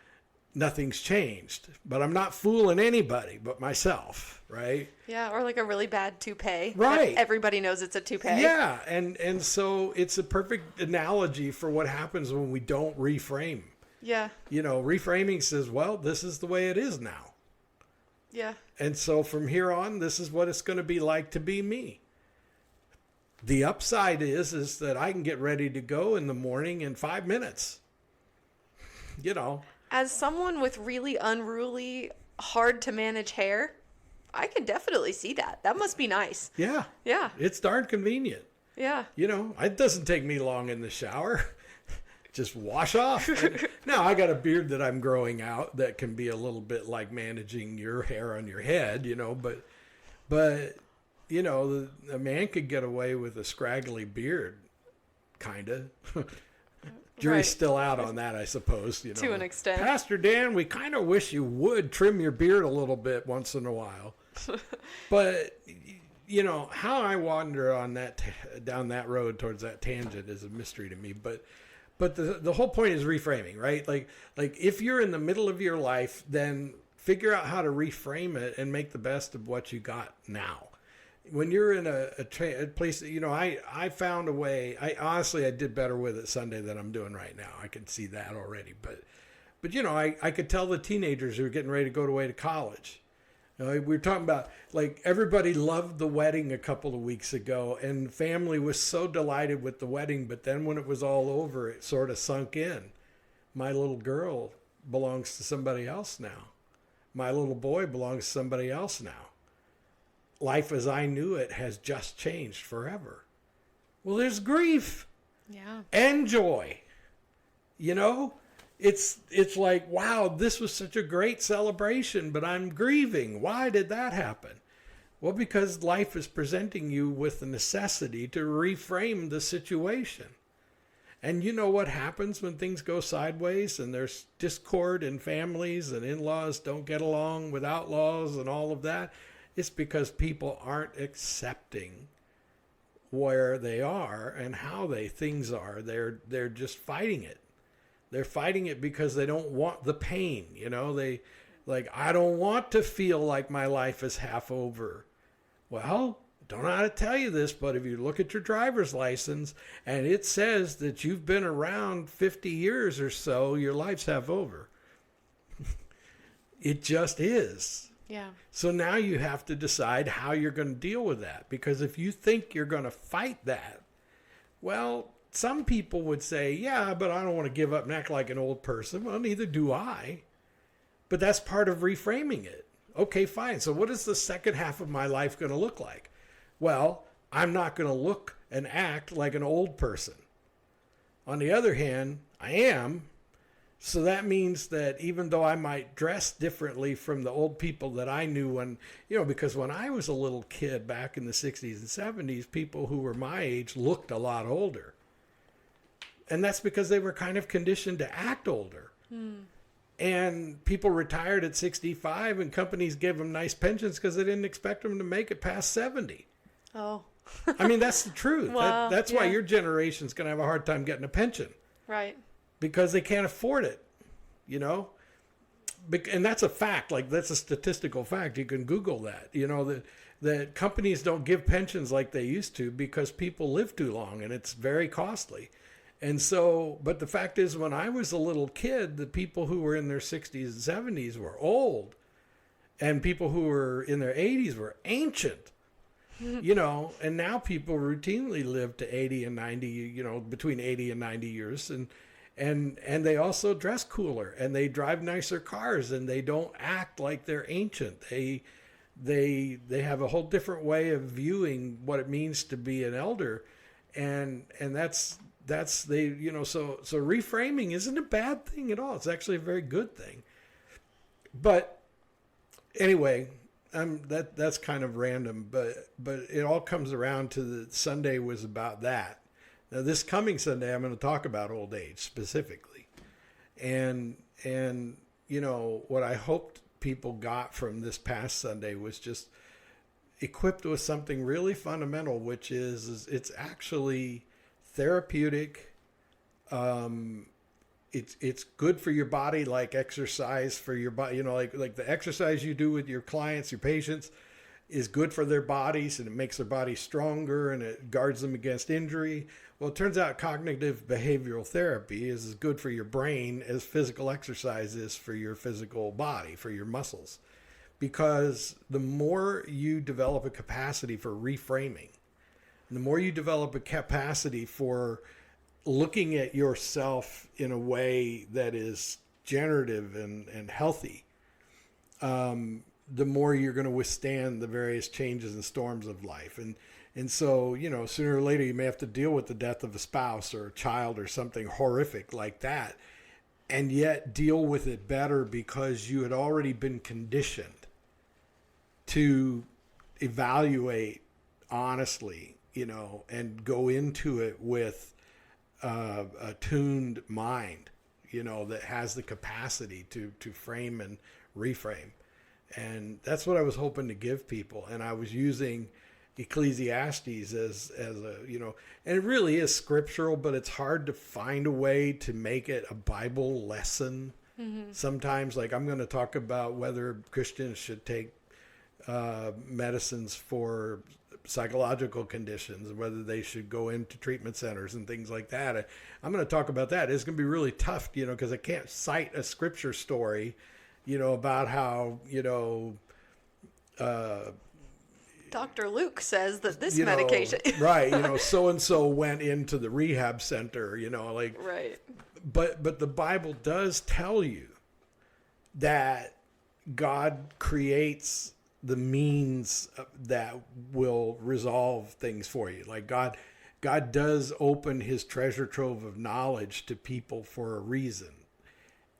nothing's changed. But I'm not fooling anybody but myself, right? Yeah, or like a really bad toupee. Right. Everybody knows it's a toupee. Yeah, and so it's a perfect analogy for what happens when we don't reframe. Yeah. Reframing says, well, this is the way it is now. Yeah. And so from here on, this is what it's going to be like to be me. The upside is that I can get ready to go in the morning in 5 minutes. As someone with really unruly, hard to manage hair, I can definitely see that. That must be nice. Yeah. Yeah. It's darn convenient. Yeah. It doesn't take me long in the shower. Just wash off. Now I got a beard that I'm growing out that can be a little bit like managing your hair on your head, but a man could get away with a scraggly beard, kind of. Jury's still out on that, I suppose. To an extent. Pastor Dan, we kind of wish you would trim your beard a little bit once in a while. But how I wander on down that road towards that tangent is a mystery to me. But the whole point is reframing, right? Like if you're in the middle of your life, then figure out how to reframe it and make the best of what you got now. When you're in a place, I found a way. I did better with it Sunday than I'm doing right now. I can see that already. But I could tell the teenagers who were getting ready to go away to college. We were talking about, everybody loved the wedding a couple of weeks ago, and family was so delighted with the wedding, but then when it was all over, it sort of sunk in. My little girl belongs to somebody else now. My little boy belongs to somebody else now. Life as I knew it has just changed forever. Well, there's grief. Yeah. And joy. You know, it's like, wow, this was such a great celebration, but I'm grieving. Why did that happen? Well, because life is presenting you with the necessity to reframe the situation. And you know what happens when things go sideways and there's discord in families and in-laws don't get along with outlaws and all of that? It's because people aren't accepting where they are and how things are. They're just fighting it. They're fighting it because they don't want the pain. You know, I don't want to feel like my life is half over. Well, don't know how to tell you this, but if you look at your driver's license and it says that you've been around 50 years or so, your life's half over. It just is. Yeah. So now you have to decide how you're going to deal with that. Because if you think you're going to fight that, well, some people would say, yeah, but I don't want to give up and act like an old person. Well, neither do I. But that's part of reframing it. Okay, fine. So what is the second half of my life going to look like? Well, I'm not going to look and act like an old person. On the other hand, I am. So that means that even though I might dress differently from the old people that I knew when, because when I was a little kid back in the 60s and 70s, people who were my age looked a lot older. And that's because they were kind of conditioned to act older. And people retired at 65 and companies gave them nice pensions because they didn't expect them to make it past 70. Oh. I mean, that's the truth. Well, that's why your generation's going to have a hard time getting a pension. Right. Because they can't afford it, And that's a fact. Like, that's a statistical fact. You can Google that. That companies don't give pensions like they used to because people live too long and it's very costly. And so, but the fact is, when I was a little kid, the people who were in their 60s and 70s were old. And people who were in their 80s were ancient. And now people routinely live to 80 and 90, between 80 and 90 years. And they also dress cooler and they drive nicer cars and they don't act like they're ancient. They have a whole different way of viewing what it means to be an elder. And so reframing isn't a bad thing at all. It's actually a very good thing. But anyway, that's kind of random, but it all comes around to the Sunday was about that. Now this coming Sunday, I'm going to talk about old age specifically. And what I hoped people got from this past Sunday was just equipped with something really fundamental, which is it's actually therapeutic. It's good for your body, like exercise for your body, like the exercise you do with your clients, your patients is good for their bodies and it makes their bodies stronger and it guards them against injury. Well, it turns out cognitive behavioral therapy is as good for your brain as physical exercise is for your physical body, for your muscles. Because the more you develop a capacity for reframing, the more you develop a capacity for looking at yourself in a way that is generative and healthy, the more you're going to withstand the various changes and storms of life. And so, sooner or later you may have to deal with the death of a spouse or a child or something horrific like that, and yet deal with it better because you had already been conditioned to evaluate honestly, and go into it with a tuned mind, that has the capacity to frame and reframe. And that's what I was hoping to give people. And I was using Ecclesiastes as a, and it really is scriptural, but it's hard to find a way to make it a Bible lesson. Mm-hmm. Sometimes, like, I'm going to talk about whether Christians should take medicines for psychological conditions, whether they should go into treatment centers and things like that. I'm going to talk about that. It's going to be really tough, because I can't cite a scripture story, about how, Dr. Luke says that this medication. Right. So-and-so went into the rehab center, right. But the Bible does tell you that God creates the means that will resolve things for you. Like God does open his treasure trove of knowledge to people for a reason.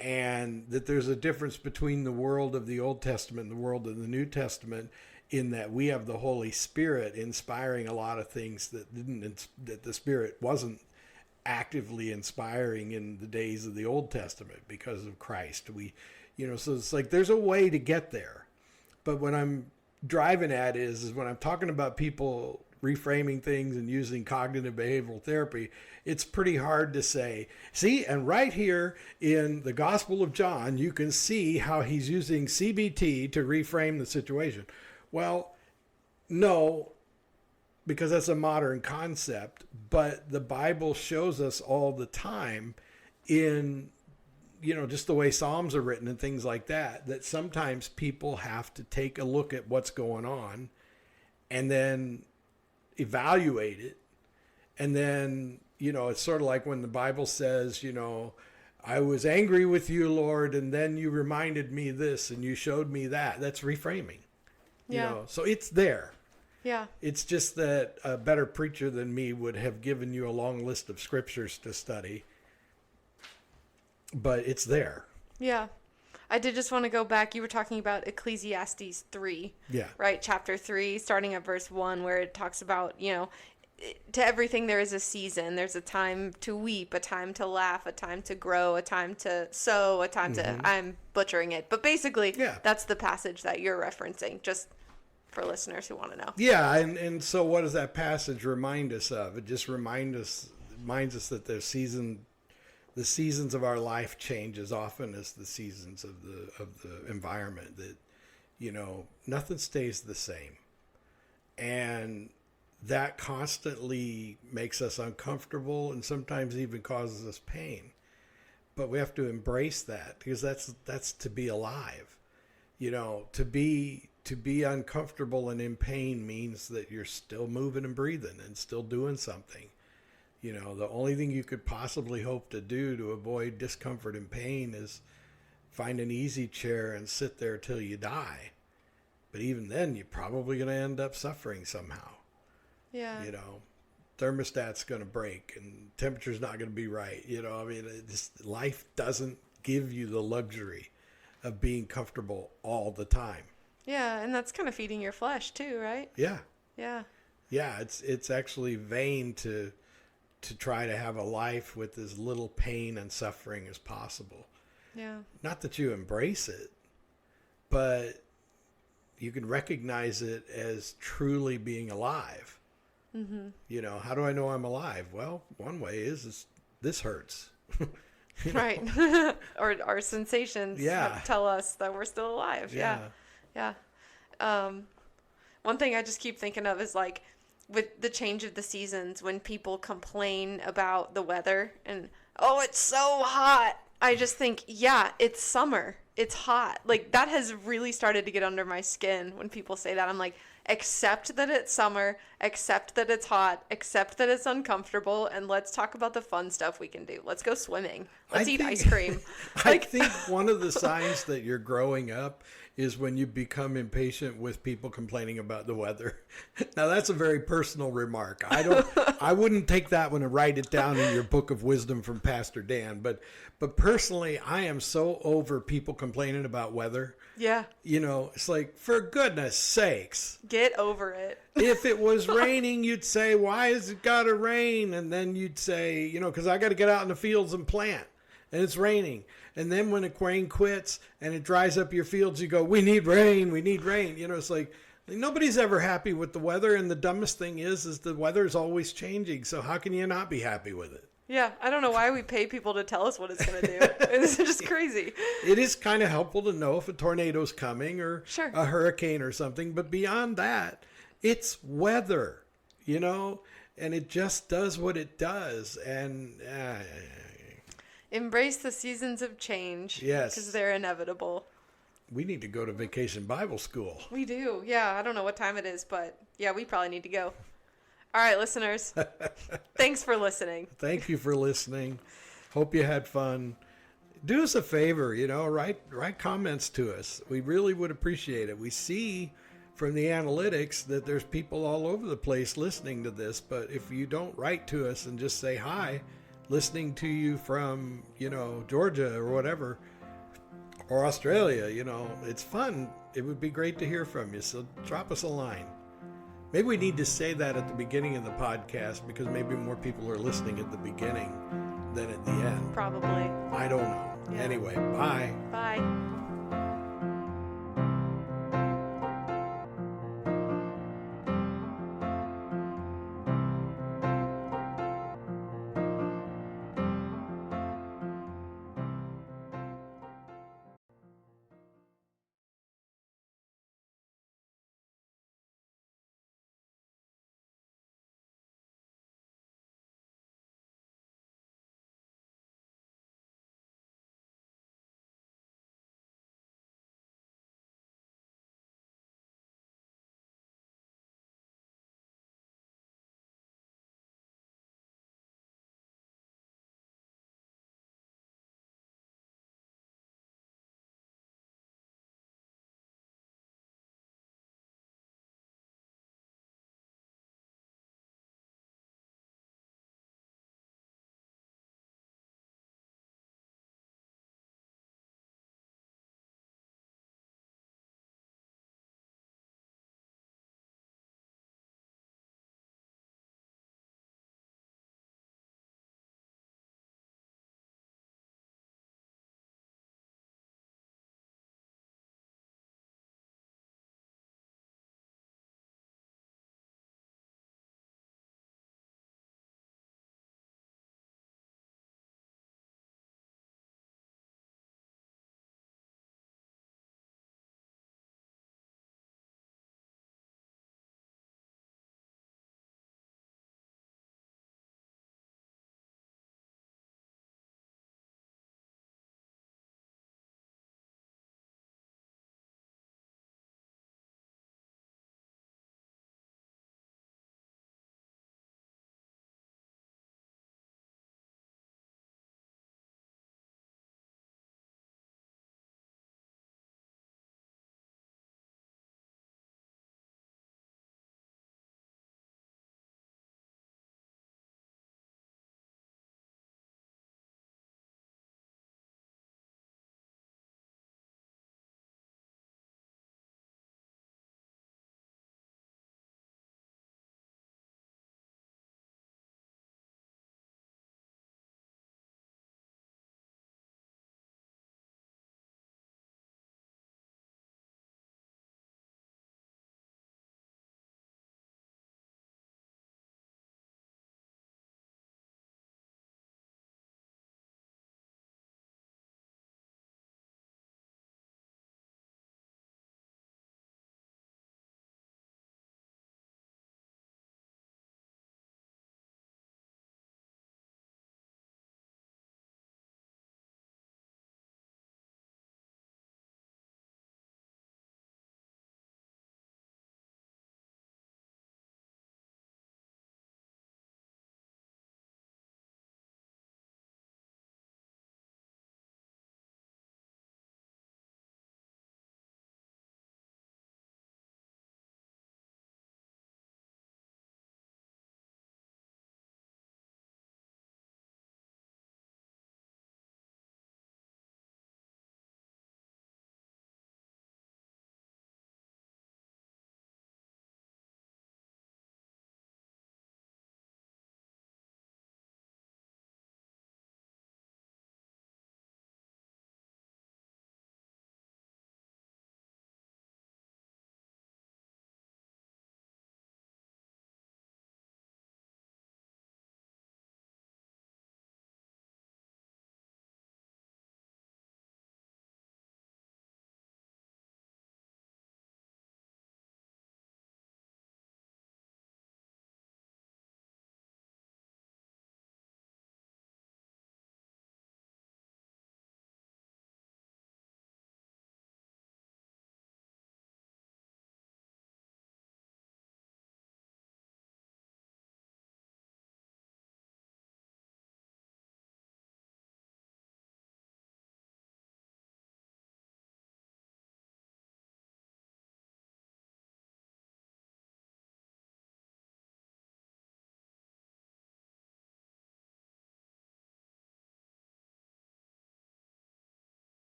And that there's a difference between the world of the Old Testament and the world of the New Testament, in that we have the Holy Spirit inspiring a lot of things that the Spirit wasn't actively inspiring in the days of the Old Testament because of Christ. So it's like there's a way to get there. But what I'm driving at is when I'm talking about people reframing things and using cognitive behavioral therapy, it's pretty hard to say, see, and right here in the Gospel of John, you can see how he's using CBT to reframe the situation. Well, no, because that's a modern concept, but the Bible shows us all the time in, just the way Psalms are written and things like that, that sometimes people have to take a look at what's going on and then evaluate it. And then, it's sort of like when the Bible says, I was angry with you, Lord, and then you reminded me this and you showed me that. That's reframing. Yeah. So it's there. Yeah. It's just that a better preacher than me would have given you a long list of scriptures to study. But it's there. Yeah. I did just want to go back. You were talking about Ecclesiastes 3. Yeah. Right? Chapter 3, starting at verse 1, where it talks about, to everything there is a season. There's a time to weep, a time to laugh, a time to grow, a time to sow, a time to... I'm butchering it. But basically, that's the passage that you're referencing, just for listeners who want to know. Yeah, and so what does that passage remind us of? It just reminds us that the seasons of our life change as often as the seasons of the environment. That nothing stays the same, and that constantly makes us uncomfortable and sometimes even causes us pain. But we have to embrace that, because that's to be alive. To be uncomfortable and in pain means that you're still moving and breathing and still doing something. The only thing you could possibly hope to do to avoid discomfort and pain is find an easy chair and sit there till you die. But even then, you're probably going to end up suffering somehow. Yeah. Thermostat's going to break and temperature's not going to be right. Life doesn't give you the luxury of being comfortable all the time. Yeah, and that's kind of feeding your flesh too, right? Yeah. Yeah. Yeah, it's actually vain to try to have a life with as little pain and suffering as possible. Yeah. Not that you embrace it, but you can recognize it as truly being alive. Mm-hmm. How do I know I'm alive? Well, one way is this hurts. Right. Or our sensations tell us that we're still alive. Yeah. One thing I just keep thinking of is like, with the change of the seasons, when people complain about the weather and, oh, it's so hot. I just think, yeah, it's summer. It's hot. Like, that has really started to get under my skin when people say that. I'm like, accept that it's summer, accept that it's hot, accept that it's uncomfortable, and let's talk about the fun stuff we can do. Let's go swimming. Let's eat ice cream. I think one of the signs that you're growing up is when you become impatient with people complaining about the weather. Now, that's a very personal remark. I wouldn't take that one and write it down in your book of wisdom from Pastor Dan. But personally, I am so over people complaining about weather. Yeah. It's like, for goodness sakes. Get over it. If it was raining, you'd say, why has it got to rain? And then you'd say, because I got to get out in the fields and plant. And it's raining. And then when the rain quits and it dries up your fields, you go, we need rain. It's like, nobody's ever happy with the weather. And the dumbest thing is the weather is always changing. So how can you not be happy with it? Yeah, I don't know why we pay people to tell us what it's going to do. It's just crazy. It is kind of helpful to know if a tornado's coming or a hurricane or something. But beyond that, it's weather, and it just does what it does. And embrace the seasons of change. Yes. Because they're inevitable. We need to go to Vacation Bible School. We do. Yeah, I don't know what time it is, but yeah, we probably need to go. All right, listeners. Thanks for listening. Thank you for listening. Hope you had fun. Do us a favor, write comments to us. We really would appreciate it. We see from the analytics that there's people all over the place listening to this, but if you don't write to us and just say hi, listening to you from, Georgia or whatever, or Australia, it's fun. It would be great to hear from you. So drop us a line. Maybe we need to say that at the beginning of the podcast because maybe more people are listening at the beginning than at the end. Probably. I don't know. Yeah. Anyway, bye. Bye.